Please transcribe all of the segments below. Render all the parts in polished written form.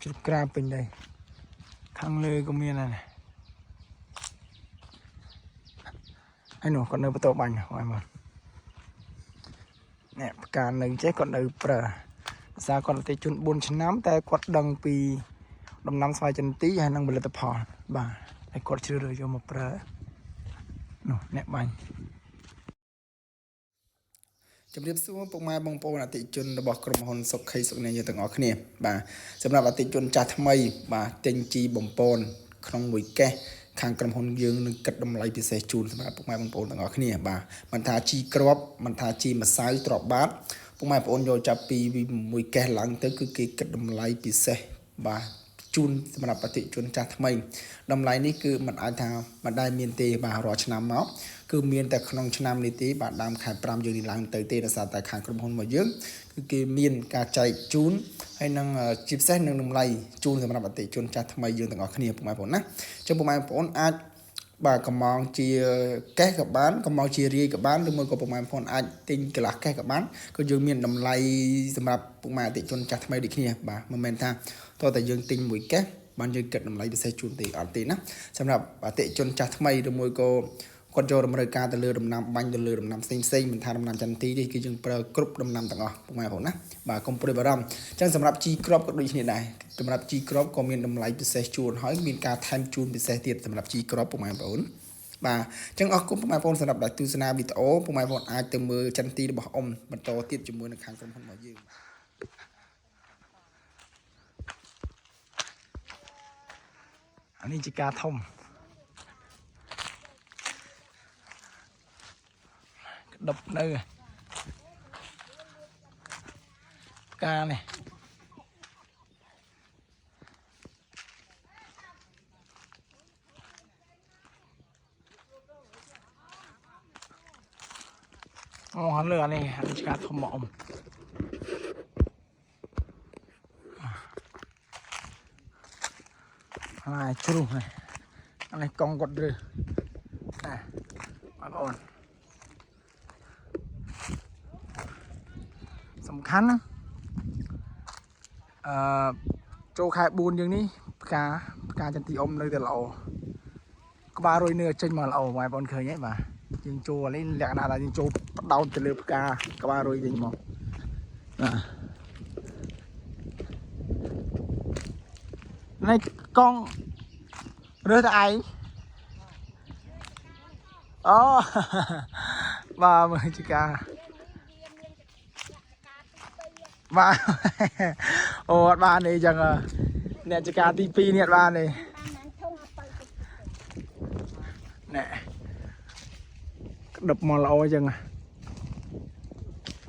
จุดกราบเป็นไงข้างเลยก็มีอะไรไอ้หนูcòn nơi bắt đầu bành ngoài mà nè cả nơi chết còn nơi bờ ra còn tới chun buôn chân nắm tay quạt đằng pi đầm nắm xoay chân tí hay năng bự tập họ bàไอ้quạt chưa rồi cho một bờ nè nè bành ជំរាបសួរពុកម៉ែបងប្អូនអតិជនរបស់ក្រុមហ៊ុនសុខីសុខនេះយើងទាំងអស់គ្នាបាទសម្រាប់អតិជនចាស់ថ្មីបាទទិញជីបំពន់ក្នុងមួយកេះខាងក្រុមហ៊ុនយើងនឹងគិតតម្លៃពិសេសជូនសម្រាប់ពុកម៉ែបងប្អូនទាំងអស់គ្នាបាទមិនថាជីក្របមិនថាជីម្សៅទ្រាប់បាតពុកម៉ែបងប្អូនយកចាប់ពីមួយកេះឡើងទៅគឺគេគិតតម្លៃពិសេសបាទជូនសម្រាប់អតិជនចាស់ថ្មីតម្លៃនេះគឺមិនអាចថាមិនដែលមានទេបាទរាល់ឆ្នាំមកគឺមានតែក្នុងឆ្នាំនេះទេបាទដើមខែ5យើងនេះឡើងទៅទេដោយសារតែខាងក្រុមហ៊ុនរបស់យើងគឺគេមានការចែកជូនហើយនឹងជាពិសេសនឹងតម្លៃជូនសម្រាប់អតិជនចាស់ថ្មីយើងទាំងអស់គ្នាពុកម៉ែបងប្អូនណាចឹងពុកម៉ែបងប្អូនអាចបាទកំងជាកេះក៏បានកំងជារាយក៏បានឬមួយក៏ពុកម៉ែបងប្អូនអាចទិញកន្លះកេះក៏បានក៏យើងមានតម្លៃសម្រាប់ពុកម៉ែអតិជនចាស់ថ្មីដូចគ្នាបាទមិនមែនថាតើតែយើងទិញមួយកេះបានយើងគិតតម្លៃពិសេសជូនទេអត់ទេណាសម្រាប់អតិជនចាស់ថ្មីឬមួយក៏គាត់យកតម្រូវការទៅលើដំណាំបាញ់ទៅលើដំណាំផ្សេងមិនថាដំណាំចន្ទទីទេគឺយើងប្រើគ្រប់ដំណាំទាំងអស់ពុកម៉ែបងប្អូនណាបាទកុំព្រួយបារម្ភអញ្ចឹងសម្រាប់ជីក្របក៏ដូចគ្នាដែរសម្រាប់ជីក្របក៏មានតម្លៃពិសេសជូនហើយមានការថែមជូនពិសេសទៀតសម្រាប់ជីក្របពុកម៉ែបងប្អូនបាទអញ្ចឹងអរគុណពុកម៉ែបងប្អូនសម្រាប់ដែលទស្សនាវីដេអូពុកម៉ែបងប្អូនអាចទៅមើលចន្ទទីរបស់អ៊ំបន្តទៀតជាមួយនឹងខាងក្រុមហ៊ុនរបស់យើងអានេះជាការធំដប់នៅការនេះអូហ្នឹងលើអានេះជាការធំមកអ៊ំហើយជ្រុះនេះអានេះកង់គាត់ឬណាបងប្អូនសំខាន់ណាចូលខែ4យើងនេះផ្កាចន្ទទីអ៊ំនៅតែល្អក្បាលរុយនៅចេញមកល្អបងប្អូនឃើញទេបាទយើងចូលនេះលក្ខណៈថាយើងចូលបដោតទៅលើផ្កាក្បាលរុយវិញមកបាទនេះកង់រើសតែឯងអូបាទមើលជាការបាទអូអត់បានទេអញ្ចឹងអ្នកចការទី2នេះអត់បានទេណែដប់មកល្អអញ្ចឹង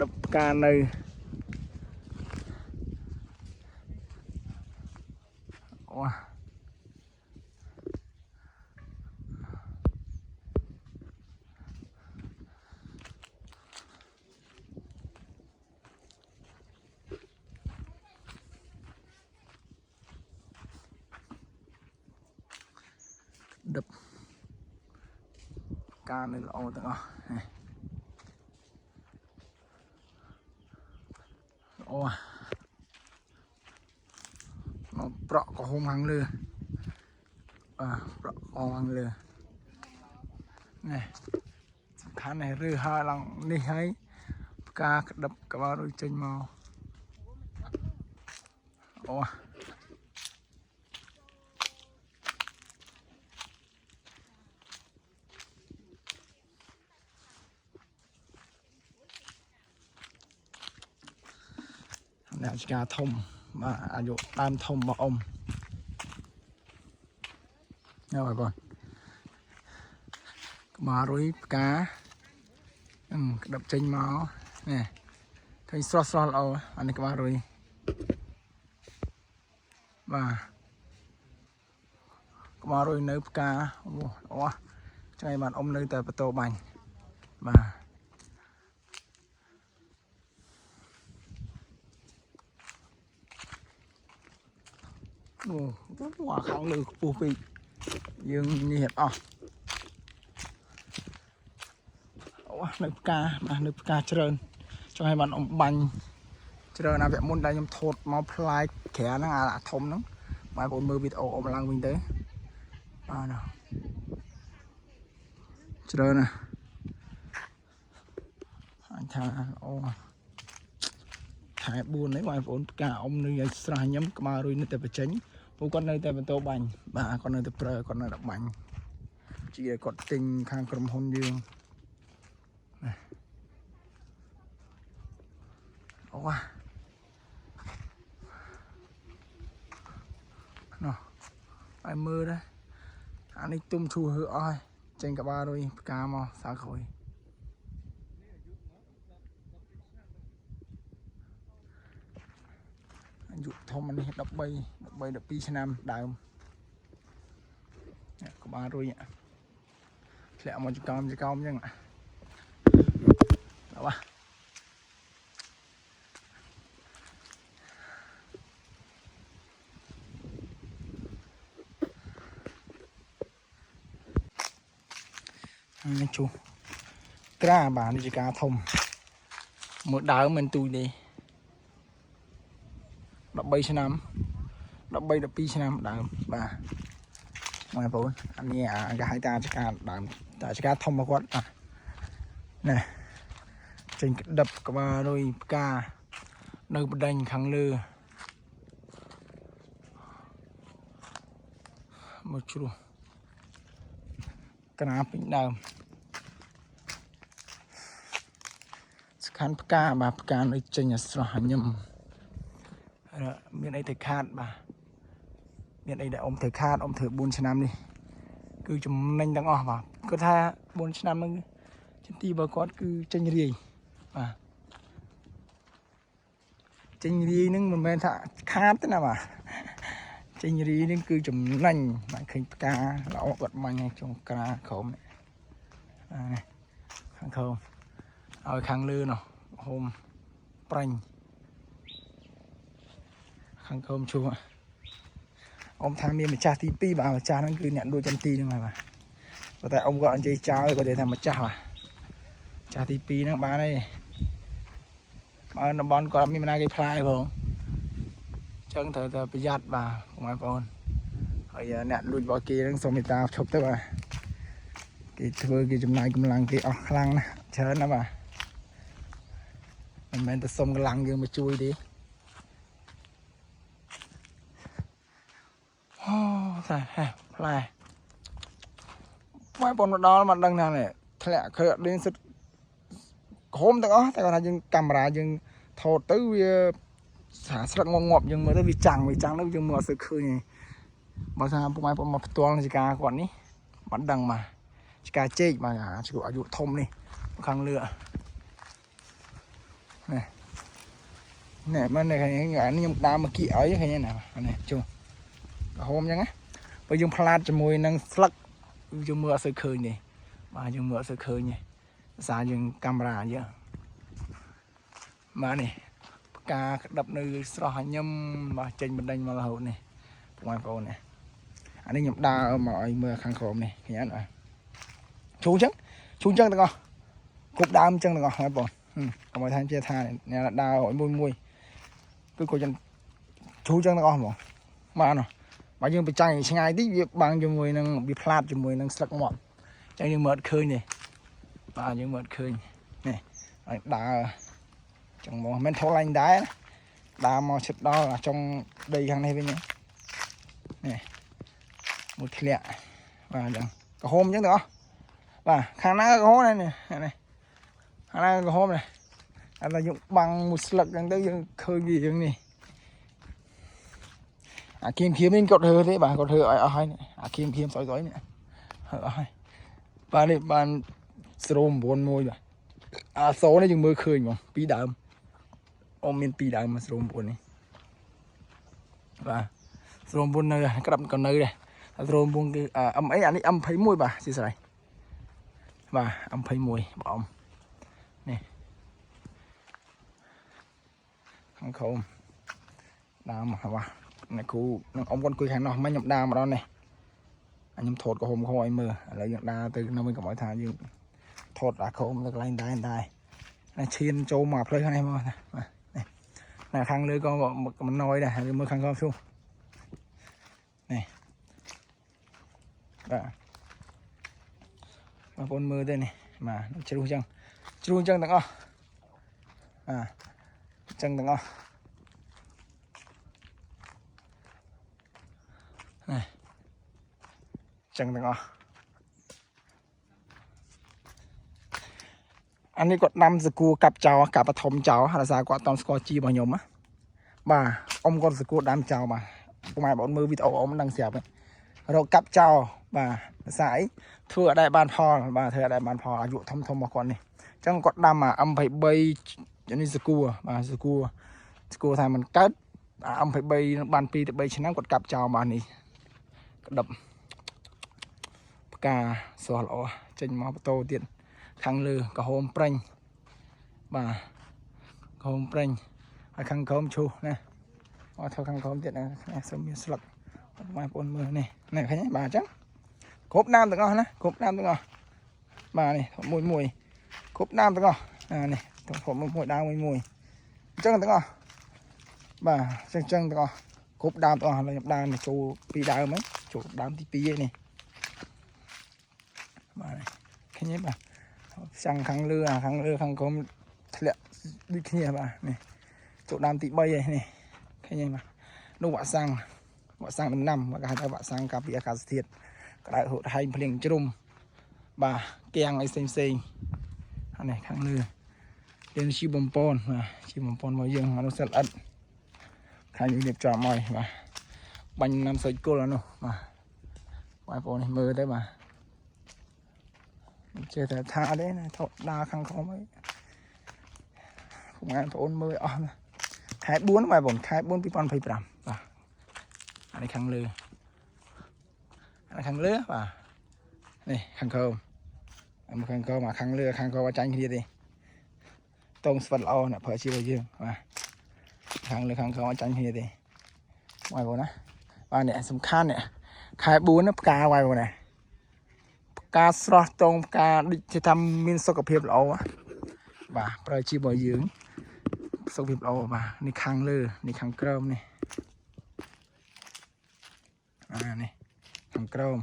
ដប់ផ្កានៅអូដប់ការនៅល្អទាំងអស់អូមកប្រក់ក៏ហុំខាងលើប្រក់អងខាងលើនេះសំខាន់នេះឬហើយឡើងនេះហើយផ្កាក្តឹបក្បាលរួចចេញមកអូអ្នកឆ្កាធំបាទអាយុដើមធំមកអ៊ំញ៉ាំហើយបងក្បាលរុយផ្កាក្តឹបចេញមកនេះឃើញស្រស់ល្អអានេះក្បាលរុយបាទក្បាលរុយនៅផ្កាអូថ្ងៃបានអ៊ំនៅតែបន្ទោបាញ់បាទអូខាងលើខ្ពស់ពេកយើងនេះអស់អូនៅផ្កាបាទនៅផ្កាច្រើនចង់ឲ្យបានអ៊ំបាញ់ chờ nào vẽ môn đây nhom thốt máu play khẽ nó à thông nó mai bốn mươi video ôm lăng mình tới nào chờ nè anh thà ô thải buồn đấy ngoài vốn cả ông nơi sài nhắm mà rồi nơi tập chánh bố con nơi tập tô bành bà con nơi tập prơ con nơi đập bành chỉ để còn tình khang cầm hôn dương này wow nào ai mưa đấy anh ấy tung thu hựa oi trên cả ba rồi cá mò xa khỏi dụ thông anh đập bay đập pi năm đào có ba rồi nhỉ lẹ một con chứ không chứ đó ba chú cá bà đi cá thông một đào mình tui đi đập bay năm đập bay đập pi năm đào bà ngoài vốn anh nghe cái hai ta cá đào ta cá thông mà quát nè trên đập cả đôi cá nơi bật đành kháng lư một chút cái nào bình đào khán cá bà cá nơi trên nhà sửa nhầm miền đây thời khát bà miền đây đã ông thời khát ông thử 4 năm đi cứ chùm nanh đang vào có tha 4 năm nữa trên ti bà con cứ tranh riêng à tranh riêng nhưng mà men thạ khát thế nào mà tranh riêng nhưng cứ chùm nanh mà khi cá lão bật mạnh hay trong cá khổng này khang không ở khang lư nào hôm pranh khang không chua ông tham miên mà cha tí pi bảo cha nó cứ nhận đôi chân ti nữa mà có thể ông gọi chơi cháu có thể làm một cha à cha tí pi nó bán đây mà nó bón còn mình cái fly không chân thời thời bị giặt bà ngoài phone rồi nhận đôi bỏ kia nó xong người ta chụp tới bà cái thưa cái chùm này cũng lăng cái lăng nè chờ nó bà mình ta xong cái lăng nhưng mà chui đi lại mấy con đó mà đăng nào này lẹ khởi đến sự hôm đó tại còn là camera nhưng thô tới xả sạch ngon ngọt nhưng mà tới vì chẳng nó nhưng mà sự khơi này bao giờ bố mai một tuần chỉ cả quản ní bắn đằng mà chỉ cả chết mà chỉ có dụ thông đi khang lựa này này mà này cái anh nhưng đam mà kỹ ấy cái như nào này chung hôm nhá bây giờ plat cho mùi năng slug dùng mưa sơi khơi này mà dùng mưa sơi khơi này xa dùng camera chứ mà này cá đập nơi sò nhâm mà trên bên đây mà là hậu này ngoài phố này anh ấy nhập đa ở mọi mưa khang khổ này cái nhá này chú chân được không cục đam chân được không hai bọn còn mọi thanh chia tha này là đa hỏi mùi cứ coi chân chú chân được không mà nó bao nhiêu bị chạy ngay tí việc bằng cho mùi năng bị plat cho mùi năng sặc mỏng chạy như mượt khơi này và những mượt khơi này đá trong mỏ men thô lanh đá mỏ xịt đó là trong đây hàng này bên nhé này một cái lẹ và đừng có hôm chứ nữa và khang ná có hôm này này khang ná có hôm này là dùng bằng một sặc đang tới khơi gì như này kiếm lên cột hơ thế bà cột hơ ở hai kiếm sỏi gói này ở hai bà này bàn sôm buồn môi bà số này chừng mưa khơi mà pi đàm ôm miền pi đàm mà sôm buồn này và sôm buồn nơi cái đập còn nơi này sôm buồn cái âm ấy anh ấy âm thấy môi bà xí xài và âm thấy môi bỏ này không không đàm mà bà này cụ ông con quỳ hàng nó mấy nhậm đa mà đó này anh nhậm thột có hôm không ai mưa lấy nhậm đa từ năm mươi cả mọi tháng nhưng thột đã không được lên đai này chiên châu mà plei này mà này ខាងលើក៏មិនណយដែរមើលខាងក្រោមជួនេះបាទបងប្អូនមើលទេនេះបាទជ្រុះចឹងទាំងអស់ចឹងទាំងអស់នេះចឹងទាំងអស់អានេះគាត់ដាំសគួរកាប់ចោលកាប់បឋមចោលដោយសារគាត់អត់តន់ស្គាល់ជីរបស់ខ្ញុំណាបាទអ៊ំគាត់សគួរដាំចោលបាទពុកម៉ែបងមើលវីដេអូអ៊ំដឹងស្រាប់រកកាប់ចោលបាទដោយសារអីធ្វើឲ្យដែរបានផលបាទធ្វើឲ្យដែរបានផលអាយុធំរបស់គាត់នេះអញ្ចឹងគាត់ដាំអា M23 នេះសគួរបាទសគួរថាมันកើតអា M23 បាន2 ទៅ 3 ឆ្នាំគាត់កាប់ចោលបាទនេះក្តឹបផ្កាស្រស់ល្អចេញមកបន្តទៀតខាងលើក្រហមប្រេងបាទក្រហមប្រេងហើយខាងក្រោមឈូសណាអត់ធ្វើខាងក្រោមទៀតណាសូមមានស្លឹកបងប្អូនមើលនេះឃើញទេបាទអញ្ចឹងគ្រប់ដើមទាំងអស់ណាគ្រប់ដើមទាំងអស់បាទនេះមួយគ្រប់ដើមទាំងអស់នេះគ្រប់មួយដើមមួយអញ្ចឹងទាំងអស់បាទអញ្ចឹងទាំងអស់គ្រប់ដើមទាំងអស់ហើយខ្ញុំដើមចូល2ដើមហ្នឹងចូលដើមទី2ឯនេះបាទឃើញទេបាទសាំងខាងលើខាងក្រោមធ្លាក់ដូចគ្នាបាទនេះចូលដើមទី3ឯនេះឃើញទេបាទនោះវ៉ាក់សាំងដំណាំគេហៅថាវ៉ាក់សាំងការពារអាកាសធាតុក្តៅហួតហែងភ្លៀងជ្រុំបាទកៀងអីផ្សេងអានេះខាងលើយើងជីបំពន់បាទជីបំពន់មកយើងអានោះសិលអិតខាងយើងរៀបចំឲ្យបាទបាញ់ណាំសុយគល់អានោះបាទបងប្អូននេះមើលទៅបាទចេះតែថាទេណាថតដើរខាងក្រោមអីបងប្អូនមើលអស់ណាខែ4បងប្អូនខែ4 2025បាទអានេះខាងលើបាទនេះខាងក្រោមខាងក្រោមមកខាងលើខាងក្រោមអាចចាញ់គ្នាទេតងស្វិតល្អណាស់ប្រើជីរបស់យើងបាទខាងលើខាងក្រោមអាចចាញ់គ្នាទេបងប្អូនណាបាទនេះសំខាន់នេះខែ4ផ្កាបងប្អូនណាផ្កាស្រស់តងផ្កាដូចជាថាមានសុខភាពល្អបាទប្រើជីរបស់យើងសុខភាពល្អបាទនេះខាងលើនេះខាងក្រោមនេះនេះខាងក្រោម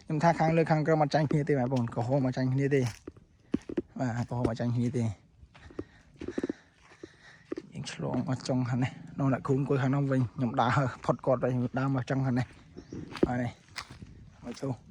ខ្ញុំថាខាងលើខាងក្រោមអត់ចាញ់គ្នាទេបងប្អូនក្រហមអត់ចាញ់គ្នាទេបាទក្រហមអត់ចាញ់គ្នាទេយើងឆ្លងមកចុងខាងនេះនោះអ្នកគ្រូអង្គុយខាងនោះវិញខ្ញុំដើរផុតគាត់វិញដើរមកចុងខាងនេះបាទនេះមកចូល